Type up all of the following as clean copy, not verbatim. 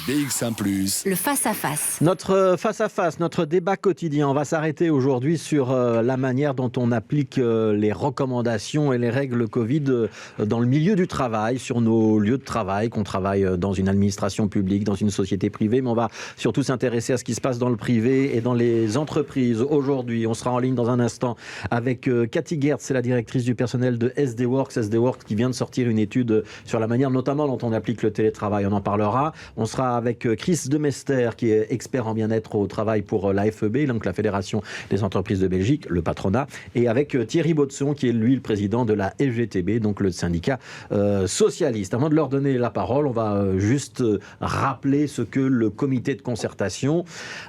BX1 +. Le face-à-face. Notre face-à-face, notre débat quotidien, on va s'arrêter aujourd'hui sur la manière dont on applique les recommandations et les règles Covid dans le milieu du travail, sur nos lieux de travail, qu'on travaille dans une administration publique, dans une société privée, mais on va surtout s'intéresser à ce qui se passe dans le privé et dans les entreprises. Aujourd'hui, on sera en ligne dans un instant avec Cathy Gertz, c'est la directrice du personnel de SD Works, qui vient de sortir une étude sur la manière notamment dont on applique le télétravail. On en parlera. On sera avec Chris Demester, qui est expert en bien-être au travail pour la FEB, donc la Fédération des entreprises de Belgique, le patronat, et avec Thierry Baudson, qui est lui le président de la FGTB, donc le syndicat socialiste. Avant de leur donner la parole, on va juste rappeler ce que le comité de concertation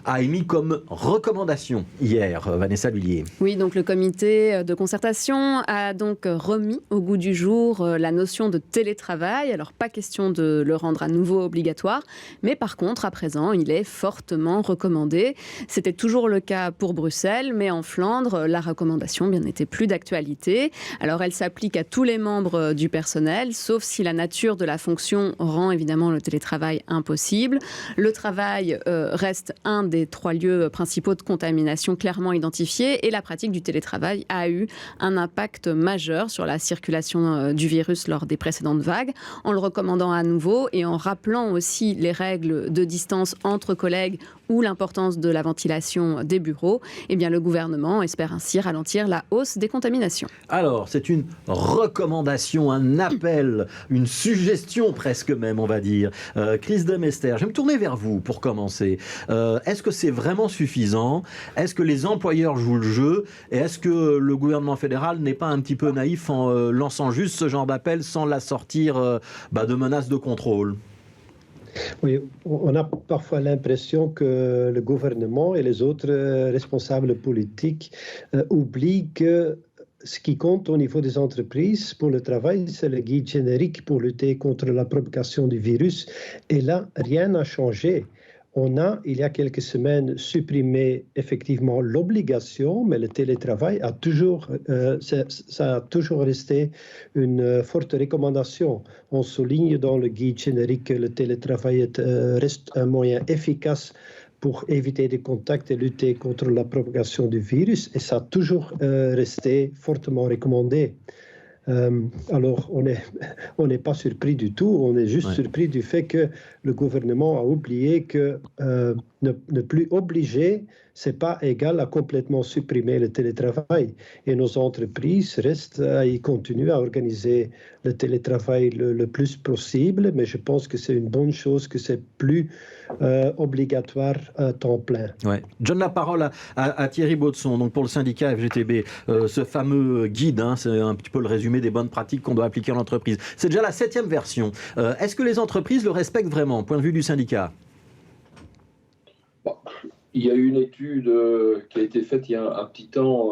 a émis comme recommandation hier. Vanessa Lullier. Oui, donc le comité de concertation a donc remis au goût du jour la notion de télétravail. Alors pas question de le rendre à nouveau obligatoire, mais par contre, à présent, il est fortement recommandé. C'était toujours le cas pour Bruxelles, mais en Flandre, la recommandation bien n'était plus d'actualité. Alors, elle s'applique à tous les membres du personnel, sauf si la nature de la fonction rend évidemment le télétravail impossible. Le travail reste un des 3 lieux principaux de contamination clairement identifiés, et la pratique du télétravail a eu un impact majeur sur la circulation du virus lors des précédentes vagues. En le recommandant à nouveau et en rappelant aussi les règles de distance entre collègues ou l'importance de la ventilation des bureaux, eh bien, le gouvernement espère ainsi ralentir la hausse des contaminations. Alors, c'est une recommandation, un appel, une suggestion presque même, on va dire. Chris Demester, je vais me tourner vers vous pour commencer. Est-ce que c'est vraiment suffisant ? Est-ce que les employeurs jouent le jeu ? Et est-ce que le gouvernement fédéral n'est pas un petit peu naïf en lançant juste ce genre d'appel sans l'assortir de menaces de contrôle ? Oui, on a parfois l'impression que le gouvernement et les autres responsables politiques oublient que ce qui compte au niveau des entreprises pour le travail, c'est le guide générique pour lutter contre la propagation du virus. Et là, rien n'a changé. On a, il y a quelques semaines, supprimé effectivement l'obligation, mais le télétravail ça a toujours resté une forte recommandation. On souligne dans le guide générique que le télétravail reste un moyen efficace pour éviter des contacts et lutter contre la propagation du virus, et ça a toujours resté fortement recommandé. Alors, on n'est pas surpris du tout, on est juste surpris du fait que le gouvernement a oublié que ne plus obliger, ce n'est pas égal à complètement supprimer le télétravail. Et nos entreprises restent à y continuer à organiser le télétravail le plus possible, mais je pense que c'est une bonne chose que c'est plus obligatoire à temps plein. Ouais. Je donne la parole à Thierry Baudson, donc pour le syndicat FGTB. Ce fameux guide, c'est un petit peu le résumé des bonnes pratiques qu'on doit appliquer en entreprise. C'est déjà la 7e version. Est-ce que les entreprises le respectent vraiment, point de vue du syndicat ? Il y a eu une étude qui a été faite il y a un petit temps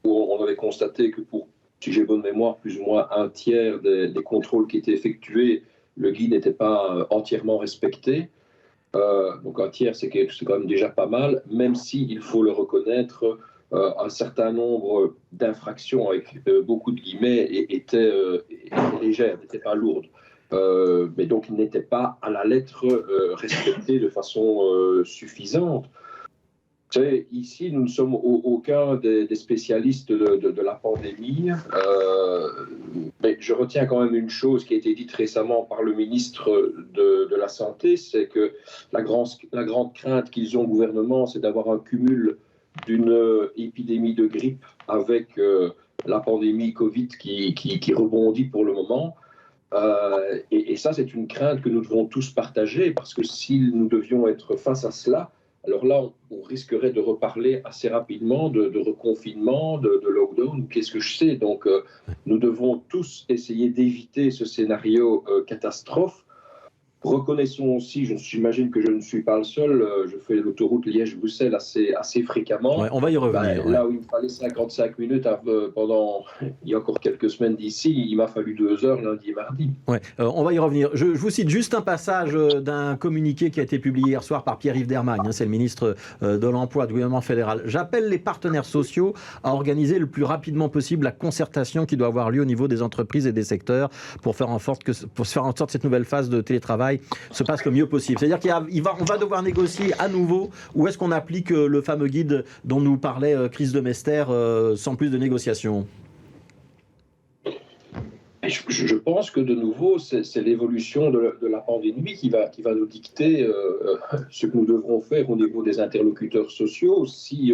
où on avait constaté que pour, si j'ai bonne mémoire, plus ou moins un tiers des contrôles qui étaient effectués, le guide n'était pas entièrement respecté. Donc un tiers, c'est quand même déjà pas mal, même si, il faut le reconnaître, un certain nombre d'infractions, avec beaucoup de guillemets, étaient légères, n'étaient pas lourdes. Mais donc il n'était pas à la lettre respecté de façon suffisante. Vous savez, ici, nous ne sommes aucun des spécialistes de la pandémie, mais je retiens quand même une chose qui a été dite récemment par le ministre de la Santé, c'est que la grande crainte qu'ils ont au gouvernement, c'est d'avoir un cumul d'une épidémie de grippe avec la pandémie Covid qui rebondit pour le moment. Et ça, c'est une crainte que nous devons tous partager, parce que si nous devions être face à cela, alors là, on risquerait de reparler assez rapidement de reconfinement, de lockdown, qu'est-ce que je sais. Donc, nous devons tous essayer d'éviter ce scénario catastrophe. Reconnaissons aussi, j'imagine que je ne suis pas le seul, je fais l'autoroute Liège-Bruxelles assez fréquemment. Ouais, on va y revenir. Là où il me fallait 55 minutes pendant, il y a encore quelques semaines d'ici, il m'a fallu 2 heures lundi et mardi. Ouais, on va y revenir. Je vous cite juste un passage d'un communiqué qui a été publié hier soir par Pierre-Yves Dermagne, c'est le ministre de l'Emploi du gouvernement fédéral. J'appelle les partenaires sociaux à organiser le plus rapidement possible la concertation qui doit avoir lieu au niveau des entreprises et des secteurs pour faire en sorte que cette nouvelle phase de télétravail télétravail se passe le mieux possible. C'est-à-dire qu'on va devoir négocier à nouveau, ou est-ce qu'on applique le fameux guide dont nous parlait Chris de Mester sans plus de négociations? Je pense que de nouveau, c'est l'évolution de la pandémie qui va nous dicter ce que nous devrons faire au niveau des interlocuteurs sociaux. Si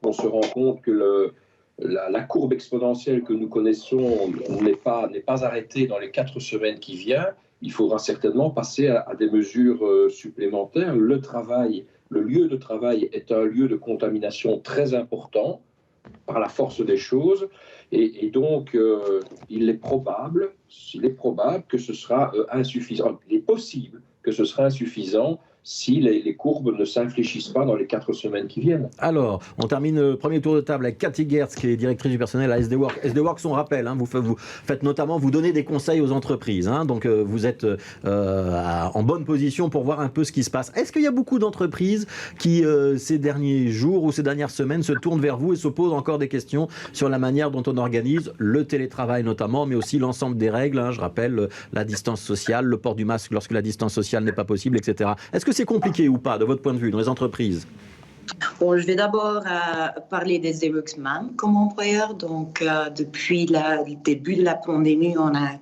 on se rend compte que la courbe exponentielle que nous connaissons n'est pas arrêtée dans les 4 semaines qui viennent, il faudra certainement passer à des mesures supplémentaires. Le lieu de travail est un lieu de contamination très important par la force des choses. Et donc, il est probable que ce sera insuffisant. Il est possible que ce sera insuffisant si les courbes ne s'infléchissent pas dans les 4 semaines qui viennent. Alors, on termine le premier tour de table avec Cathy Gertz, qui est directrice du personnel à SD Work. SD Work, on rappelle, vous faites notamment, vous donnez des conseils aux entreprises. Donc, vous êtes en bonne position pour voir un peu ce qui se passe. Est-ce qu'il y a beaucoup d'entreprises qui, ces derniers jours ou ces dernières semaines, se tournent vers vous et se posent encore des questions sur la manière dont on organise le télétravail notamment, mais aussi l'ensemble des règles, je rappelle, la distance sociale, le port du masque lorsque la distance sociale n'est pas possible, etc. Est-ce que c'est compliqué ou pas, de votre point de vue, dans les entreprises? Bon, je vais d'abord parler des Xeroxman comme employeur. Donc, depuis le début de la pandémie, on a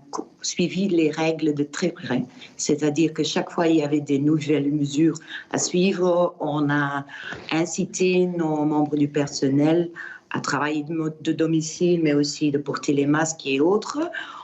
suivi les règles de très près. C'est-à-dire que chaque fois, il y avait des nouvelles mesures à suivre. On a incité nos membres du personnel à travailler de domicile, mais aussi de porter les masques et autres.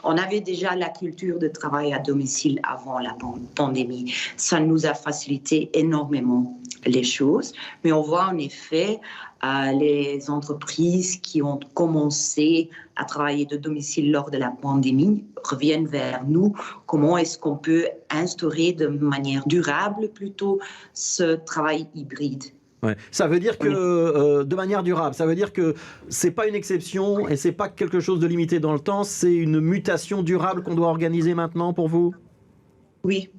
On avait déjà la culture de travail à domicile avant la pandémie. Ça nous a facilité énormément les choses. Mais on voit en effet les entreprises qui ont commencé à travailler de domicile lors de la pandémie reviennent vers nous. Comment est-ce qu'on peut instaurer de manière durable plutôt ce travail hybride? Ouais. Ça veut dire que, de manière durable, ça veut dire que c'est pas une exception et c'est pas quelque chose de limité dans le temps, c'est une mutation durable qu'on doit organiser maintenant pour vous? Oui,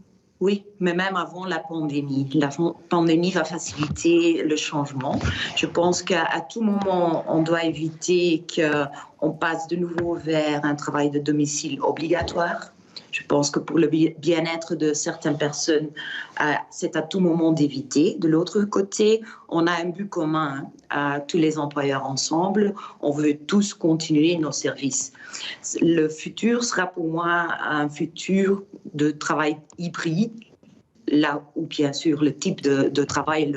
mais même avant la pandémie. La pandémie va faciliter le changement. Je pense qu'à tout moment, on doit éviter qu'on passe de nouveau vers un travail de domicile obligatoire. Je pense que pour le bien-être de certaines personnes, c'est à tout moment d'éviter. De l'autre côté, on a un but commun à tous les employeurs ensemble. On veut tous continuer nos services. Le futur sera pour moi un futur de travail hybride, là où bien sûr le type de travail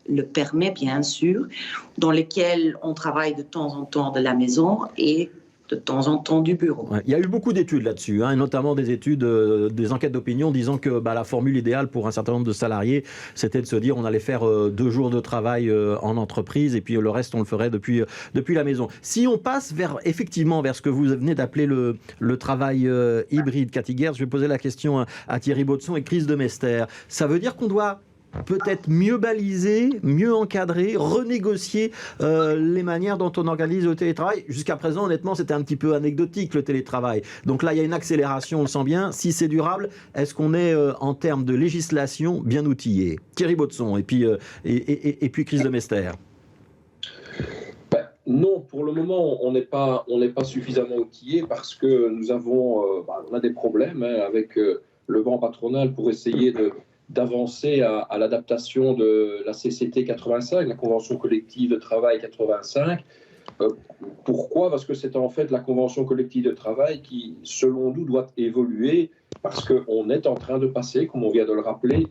le permet bien sûr, dans lequel on travaille de temps en temps de la maison et de temps en temps du bureau. Ouais, il y a eu beaucoup d'études là-dessus, et notamment des études, des enquêtes d'opinion disant que la formule idéale pour un certain nombre de salariés, c'était de se dire on allait faire 2 jours de travail en entreprise et puis le reste on le ferait depuis la maison. Si on passe effectivement vers ce que vous venez d'appeler le travail hybride, Cathy Gertz, je vais poser la question à Thierry Baudson et Chris de Mester. Ça veut dire qu'on doit peut-être mieux baliser, mieux encadrer, renégocier les manières dont on organise le télétravail. Jusqu'à présent, honnêtement, c'était un petit peu anecdotique le télétravail. Donc là, il y a une accélération, on le sent bien. Si c'est durable, est-ce qu'on est en termes de législation bien outillé? Thierry Baudson et puis Chris de Mester. Non, pour le moment, on n'est pas suffisamment outillé parce que nous avons on a des problèmes avec le banc patronal pour essayer d'avancer à l'adaptation de la CCT 85, la Convention collective de travail 85. Pourquoi? Parce que c'est en fait la Convention collective de travail qui, selon nous, doit évoluer parce qu'on est en train de passer, comme on vient de le rappeler,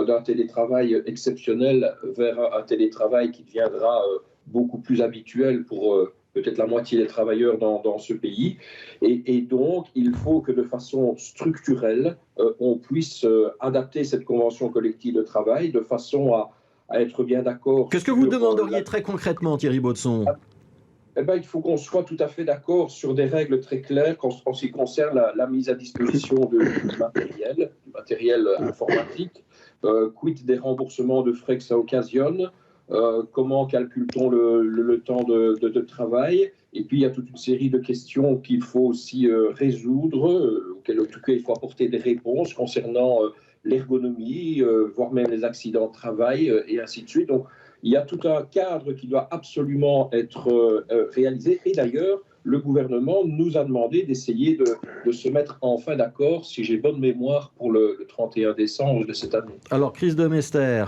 d'un télétravail exceptionnel vers un télétravail qui deviendra beaucoup plus habituel pour peut-être la moitié des travailleurs dans ce pays. Et donc, il faut que de façon structurelle, on puisse adapter cette convention collective de travail de façon à être bien d'accord. Qu'est-ce que vous demanderiez très concrètement, Thierry Baudson? Il faut qu'on soit tout à fait d'accord sur des règles très claires en ce qui concerne la mise à disposition du matériel informatique, quid des remboursements de frais que ça occasionne, comment calcule-t-on le temps de travail. Et puis il y a toute une série de questions qu'il faut aussi résoudre, auxquelles en tout cas il faut apporter des réponses concernant l'ergonomie, voire même les accidents de travail et ainsi de suite. Donc il y a tout un cadre qui doit absolument être réalisé. Et d'ailleurs, le gouvernement nous a demandé d'essayer de se mettre enfin d'accord, si j'ai bonne mémoire, pour le 31 décembre de cette année. Alors, Chris de Mester,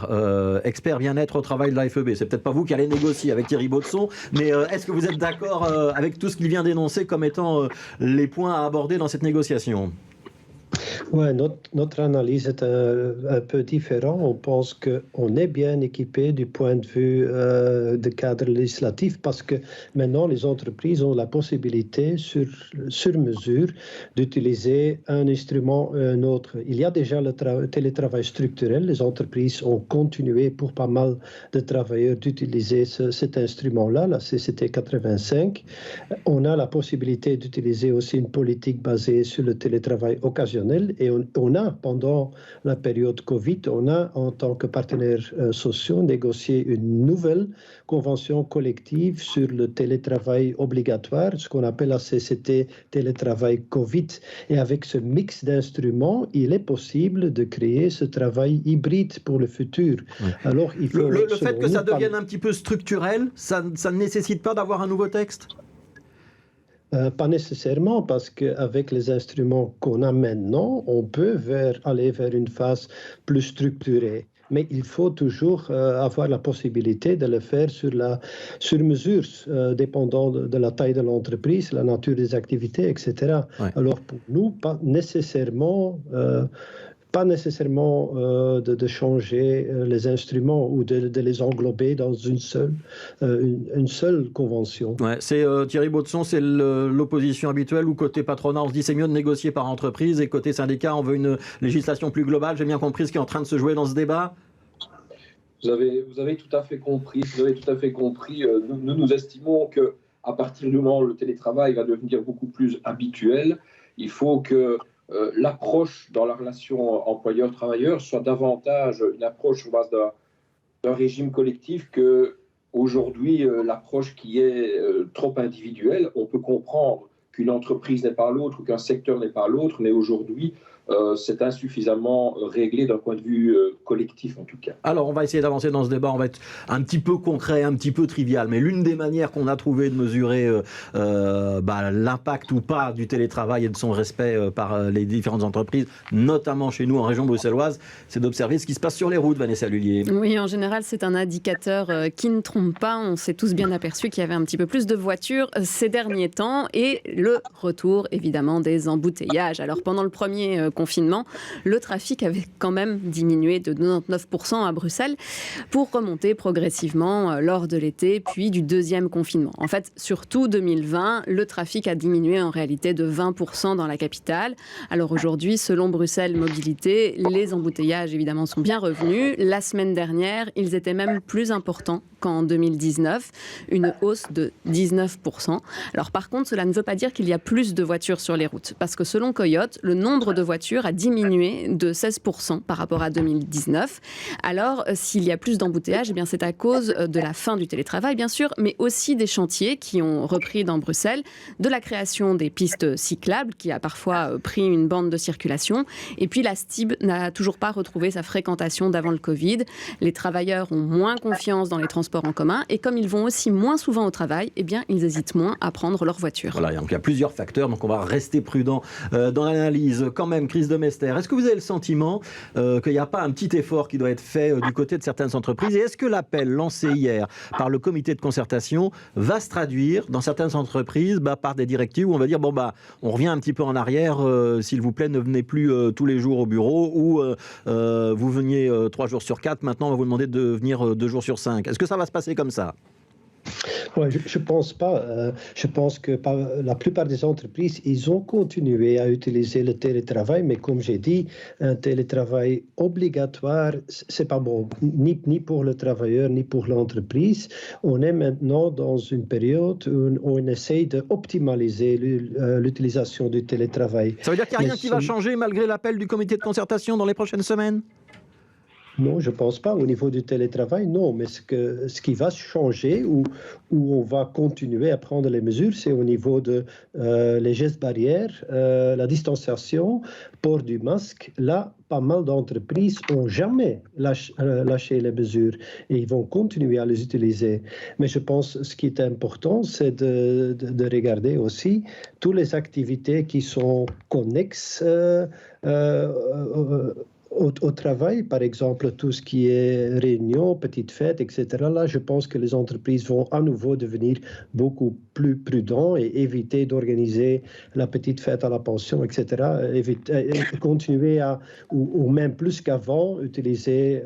expert bien-être au travail de la FEB, c'est peut-être pas vous qui allez négocier avec Thierry Baudson, mais est-ce que vous êtes d'accord avec tout ce qu'il vient d'énoncer comme étant les points à aborder dans cette négociation ? Ouais, notre analyse est un peu différente. On pense qu'on est bien équipé du point de vue de cadre législatif parce que maintenant les entreprises ont la possibilité sur mesure d'utiliser un instrument ou un autre. Il y a déjà le télétravail structurel. Les entreprises ont continué pour pas mal de travailleurs d'utiliser cet instrument-là, la CCT 85. On a la possibilité d'utiliser aussi une politique basée sur le télétravail occasionnel. Et on a, pendant la période Covid, on a, en tant que partenaires sociaux, négocié une nouvelle convention collective sur le télétravail obligatoire, ce qu'on appelle la CCT télétravail Covid. Et avec ce mix d'instruments, il est possible de créer ce travail hybride pour le futur. Ouais. Alors, il faut le fait que ça devienne un petit peu structurel, ça ne nécessite pas d'avoir un nouveau texte ? Pas nécessairement, parce qu'avec les instruments qu'on a maintenant, on peut aller vers une phase plus structurée. Mais il faut toujours avoir la possibilité de le faire sur mesure, dépendant de la taille de l'entreprise, la nature des activités, etc. Ouais. Alors pour nous, pas nécessairement de changer les instruments ou de les englober dans une seule convention. Ouais, c'est Thierry Baudson, c'est l'opposition habituelle où côté patronat on se dit c'est mieux de négocier par entreprise et côté syndicat on veut une législation plus globale. J'ai bien compris ce qui est en train de se jouer dans ce débat. Vous avez tout à fait compris. Nous estimons que à partir du moment où le télétravail va devenir beaucoup plus habituel, il faut que l'approche dans la relation employeur-travailleur soit davantage une approche sur base d'un régime collectif que aujourd'hui l'approche qui est trop individuelle. On peut comprendre qu'une entreprise n'est pas l'autre ou qu'un secteur n'est pas l'autre, mais aujourd'hui c'est insuffisamment réglé d'un point de vue collectif en tout cas. Alors on va essayer d'avancer dans ce débat, on va être un petit peu concret, un petit peu trivial, mais l'une des manières qu'on a trouvé de mesurer l'impact ou pas du télétravail et de son respect par les différentes entreprises, notamment chez nous en région bruxelloise, c'est d'observer ce qui se passe sur les routes, Vanessa Lullier. Oui, en général c'est un indicateur qui ne trompe pas, on s'est tous bien aperçu qu'il y avait un petit peu plus de voitures ces derniers temps et le retour évidemment des embouteillages. Alors pendant le premier confinement, le trafic avait quand même diminué de 99% à Bruxelles pour remonter progressivement lors de l'été, puis du deuxième confinement. En fait, surtout 2020, le trafic a diminué en réalité de 20% dans la capitale. Alors aujourd'hui, selon Bruxelles Mobilité, les embouteillages évidemment sont bien revenus. La semaine dernière, ils étaient même plus importants qu'en 2019, une hausse de 19%. Alors par contre, cela ne veut pas dire qu'il y a plus de voitures sur les routes, parce que selon Coyote, le nombre de voitures a diminué de 16% par rapport à 2019. Alors, s'il y a plus d'embouteillages, eh bien, c'est à cause de la fin du télétravail, bien sûr, mais aussi des chantiers qui ont repris dans Bruxelles, de la création des pistes cyclables, qui a parfois pris une bande de circulation, et puis la STIB n'a toujours pas retrouvé sa fréquentation d'avant le Covid. Les travailleurs ont moins confiance dans les transports en commun, et comme ils vont aussi moins souvent au travail, eh bien, ils hésitent moins à prendre leur voiture. Voilà, donc il y a plusieurs facteurs, donc on va rester prudent dans l'analyse. Quand même, Chris de Mester, est-ce que vous avez le sentiment qu'il n'y a pas un petit effort qui doit être fait du côté de certaines entreprises? Et est-ce que l'appel lancé hier par le comité de concertation va se traduire dans certaines entreprises par des directives où on va dire on revient un petit peu en arrière, s'il vous plaît, ne venez plus tous les jours au bureau ou vous veniez 3 jours sur 4, maintenant on va vous demander de venir 2 jours sur 5. Est-ce que ça va se passer comme ça? Ouais, je ne pense pas. Je pense que la plupart des entreprises, ils ont continué à utiliser le télétravail, mais comme j'ai dit, un télétravail obligatoire, ce n'est pas bon, ni pour le travailleur, ni pour l'entreprise. On est maintenant dans une période où on essaye d'optimaliser l'utilisation du télétravail. Ça veut dire qu'il n'y a rien qui va changer malgré l'appel du comité de concertation dans les prochaines semaines? Non, je ne pense pas. Au niveau du télétravail, non. Mais ce qui va changer, où on va continuer à prendre les mesures, c'est au niveau de les gestes barrières, la distanciation, port du masque. Là, pas mal d'entreprises n'ont jamais lâché les mesures et ils vont continuer à les utiliser. Mais je pense que ce qui est important, c'est de regarder aussi toutes les activités qui sont connexes au travail, par exemple, tout ce qui est réunion, petites fêtes, etc. Là, je pense que les entreprises vont à nouveau devenir beaucoup plus prudents et éviter d'organiser la petite fête à la pension, etc. Continuer ou même plus qu'avant, utiliser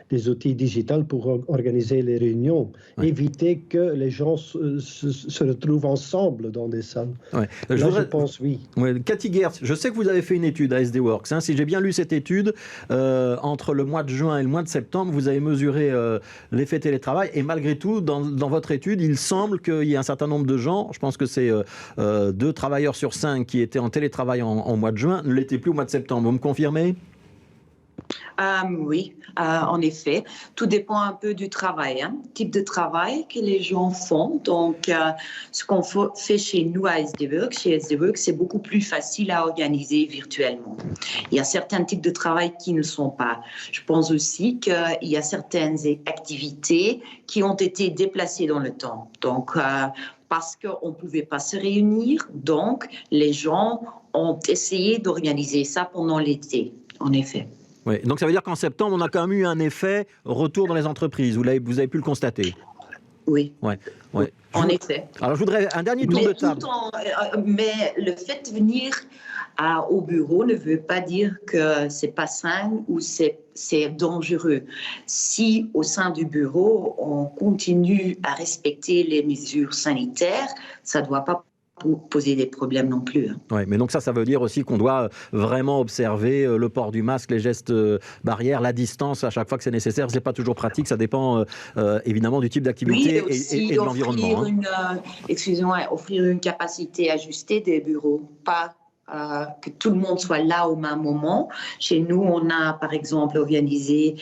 des outils digitaux pour organiser les réunions. Ouais. Éviter que les gens se retrouvent ensemble dans des salles. Ouais. Je pense, oui. Ouais. Cathy Gertz, je sais que vous avez fait une étude à SD Works. Hein. Si j'ai bien lu cette étude, entre le mois de juin et le mois de septembre, vous avez mesuré l'effet télétravail et malgré tout, dans votre étude, il semble qu'il y ait un certain nombre de gens, je pense que c'est 2 travailleurs sur 5 qui étaient en télétravail en mois de juin, ne l'étaient plus au mois de septembre. Vous me confirmez ? Oui, en effet. Tout dépend un peu du travail, type de travail que les gens font. Donc, ce qu'on fait chez nous à SD-Works, c'est beaucoup plus facile à organiser virtuellement. Il y a certains types de travail qui ne sont pas. Je pense aussi qu'il y a certaines activités qui ont été déplacées dans le temps. Donc, parce qu'on ne pouvait pas se réunir, donc les gens ont essayé d'organiser ça pendant l'été, en effet. Oui. Donc ça veut dire qu'en septembre, on a quand même eu un effet retour dans les entreprises. Vous avez pu le constater. Oui. Ouais. En effet. Alors je voudrais un dernier tour de table. Mais le fait de venir au bureau ne veut pas dire que c'est pas sain ou c'est dangereux. Si au sein du bureau, on continue à respecter les mesures sanitaires, ça ne doit pas poser des problèmes non plus. Oui, mais donc ça veut dire aussi qu'on doit vraiment observer le port du masque, les gestes barrières, la distance à chaque fois que c'est nécessaire. Ce n'est pas toujours pratique, ça dépend évidemment du type d'activité et de l'environnement. Excusez-moi, offrir une capacité ajustée des bureaux, pas que tout le monde soit là au même moment. Chez nous, on a par exemple organisé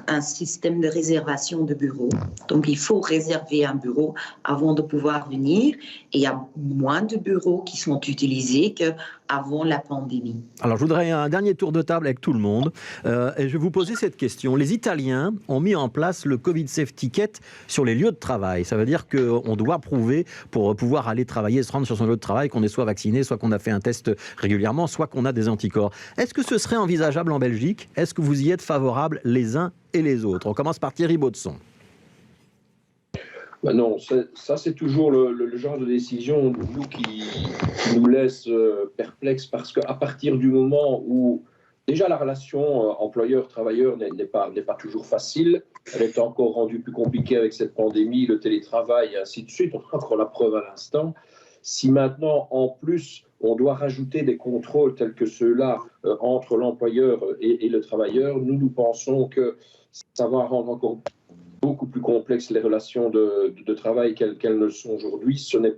un système de réservation de bureaux. Donc, il faut réserver un bureau avant de pouvoir venir. Et il y a moins de bureaux qui sont utilisés qu'avant la pandémie. Alors, je voudrais un dernier tour de table avec tout le monde. Et je vais vous poser cette question. Les Italiens ont mis en place le Covid Safe Ticket sur les lieux de travail. Ça veut dire qu'on doit prouver, pour pouvoir aller travailler, se rendre sur son lieu de travail, qu'on est soit vacciné, soit qu'on a fait un test régulièrement, soit qu'on a des anticorps. Est-ce que ce serait envisageable en Belgique ? Est-ce que vous y êtes favorables les uns et les autres ? On commence par Thierry Baudson. Non, ça c'est toujours le genre de décision qui nous laisse perplexes parce qu'à partir du moment où déjà la relation employeur-travailleur n'est pas toujours facile, elle est encore rendue plus compliquée avec cette pandémie, le télétravail et ainsi de suite, on a encore la preuve à l'instant. Si maintenant, en plus, on doit rajouter des contrôles tels que ceux-là entre l'employeur et le travailleur, nous pensons que ça va rendre encore beaucoup plus complexes les relations de travail qu'elles ne sont aujourd'hui. Ce n'est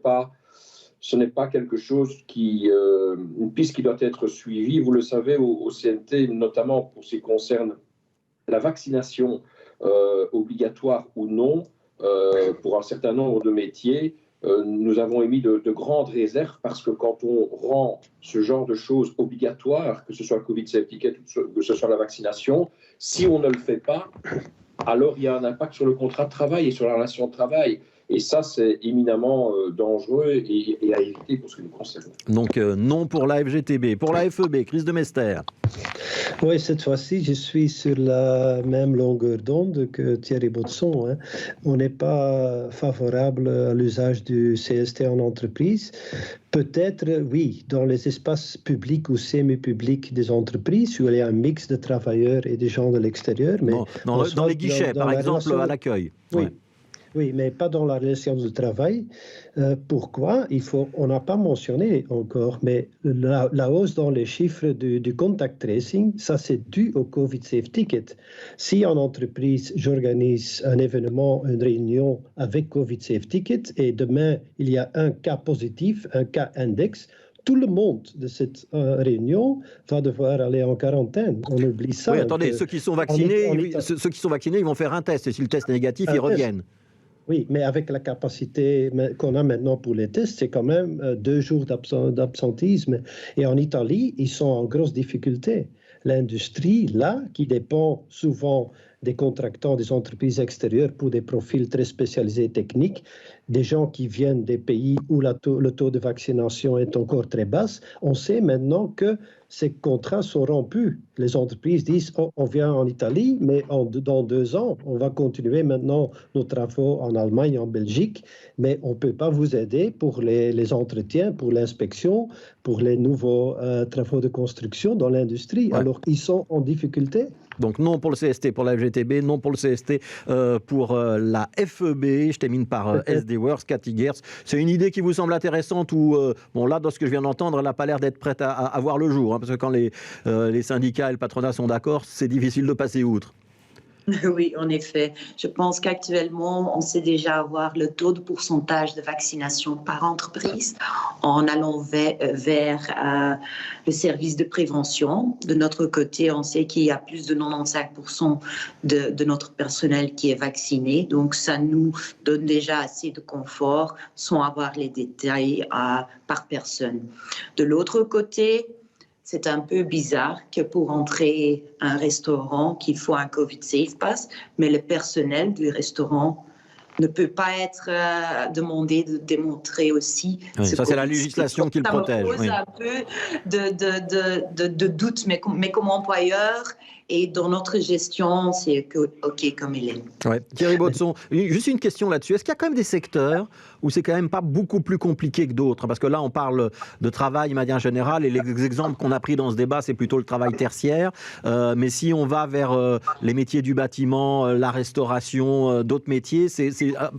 pas quelque chose une piste qui doit être suivie. Vous le savez, au CNT, notamment pour ce qui concerne la vaccination obligatoire ou non, pour un certain nombre de métiers, nous avons émis de grandes réserves parce que quand on rend ce genre de choses obligatoires, que ce soit le Covid Safe Ticket ou que ce soit la vaccination, si on ne le fait pas, alors il y a un impact sur le contrat de travail et sur la relation de travail. Et ça, c'est éminemment dangereux et à éviter pour ce qui nous concerne. Donc, non pour la FGTB. Pour la FEB, Chris de Mester. Oui, cette fois-ci, je suis sur la même longueur d'onde que Thierry Baudson. Hein. On n'est pas favorable à l'usage du CST en entreprise. Peut-être, oui, dans les espaces publics ou semi-publics des entreprises, où il y a un mix de travailleurs et des gens de l'extérieur. Mais dans les guichets, par exemple, à l'accueil. Oui. Ouais. Oui, mais pas dans la relation de travail. Pourquoi ? On n'a pas mentionné encore, mais la hausse dans les chiffres du contact tracing, ça c'est dû au Covid Safe Ticket. Si en entreprise, j'organise un événement, une réunion avec Covid Safe Ticket, et demain, il y a un cas positif, un cas index, tout le monde de cette réunion va devoir aller en quarantaine. On oublie ça. Oui, attendez, ceux qui sont vaccinés, ils vont faire un test. Et si le test est négatif, ils reviennent. Oui, mais avec la capacité qu'on a maintenant pour les tests, c'est quand même 2 jours d'absentisme. Et en Italie, ils sont en grosse difficulté. L'industrie, là, qui dépend souvent des contractants des entreprises extérieures pour des profils très spécialisés techniques, des gens qui viennent des pays où le taux de vaccination est encore très bas, on sait maintenant que ces contrats sont rompus. Les entreprises disent on vient en Italie, mais dans 2 ans, on va continuer maintenant nos travaux en Allemagne, en Belgique, mais on ne peut pas vous aider pour les entretiens, pour l'inspection, pour les nouveaux travaux de construction dans l'industrie. Ouais. Alors, ils sont en difficulté. Donc non pour le CST, pour la FGTB, non pour le CST, pour la FEB. Je termine par SD Works, Cathy Gertz. C'est une idée qui vous semble intéressante ou, bon là, dans ce que je viens d'entendre, elle n'a pas l'air d'être prête à voir le jour, hein, parce que quand les syndicats et le patronat sont d'accord, c'est difficile de passer outre. Oui, en effet. Je pense qu'actuellement, on sait déjà avoir le taux de pourcentage de vaccination par entreprise en allant vers le service de prévention. De notre côté, on sait qu'il y a plus de 95% de notre personnel qui est vacciné. Donc, ça nous donne déjà assez de confort sans avoir les détails par personne. De l'autre côté, c'est un peu bizarre que pour entrer à un restaurant, qu'il faut un Covid Safe Pass, mais le personnel du restaurant ne peut pas être demandé de démontrer aussi. Oui, ça, c'est la législation qui le protège. Ça me pose un peu de doute, mais comme employeur et dans notre gestion, c'est OK comme il est. Ouais. Thierry Baudson, juste une question là-dessus. Est-ce qu'il y a quand même des secteurs où c'est quand même pas beaucoup plus compliqué que d'autres? Parce que là, on parle de travail de manière générale et les exemples qu'on a pris dans ce débat, c'est plutôt le travail tertiaire. Mais si on va vers les métiers du bâtiment, la restauration, d'autres métiers, c'est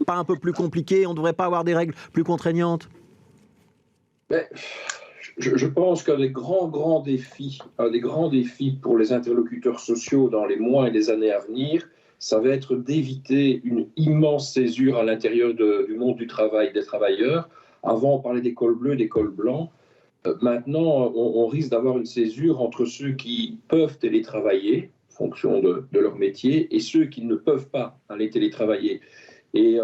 pas un peu plus compliqué? On ne devrait pas avoir des règles plus contraignantes? Mais je pense qu'un des grands défis pour les interlocuteurs sociaux dans les mois et les années à venir, ça va être d'éviter une immense césure à l'intérieur du monde du travail, des travailleurs. Avant, on parlait des cols bleus, des cols blancs. Maintenant, on risque d'avoir une césure entre ceux qui peuvent télétravailler, en fonction de leur métier, et ceux qui ne peuvent pas aller télétravailler. Et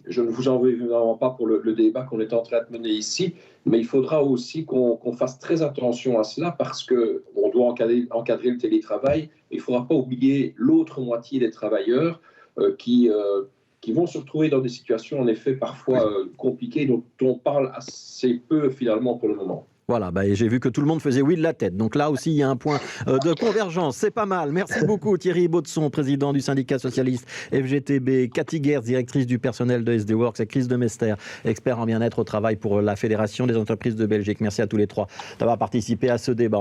je ne vous en veux évidemment pas pour le débat qu'on est en train de mener ici, mais il faudra aussi qu'on fasse très attention à cela parce qu'on doit encadrer le télétravail. Il ne faudra pas oublier l'autre moitié des travailleurs qui vont se retrouver dans des situations en effet parfois compliquées dont on parle assez peu finalement pour le moment. Voilà, et j'ai vu que tout le monde faisait oui de la tête. Donc là aussi, il y a un point de convergence. C'est pas mal. Merci beaucoup Thierry Baudson, président du syndicat socialiste FGTB, Cathy Gertz, directrice du personnel de SD Works, et Chris Demester, expert en bien-être au travail pour la Fédération des entreprises de Belgique. Merci à tous les trois d'avoir participé à ce débat.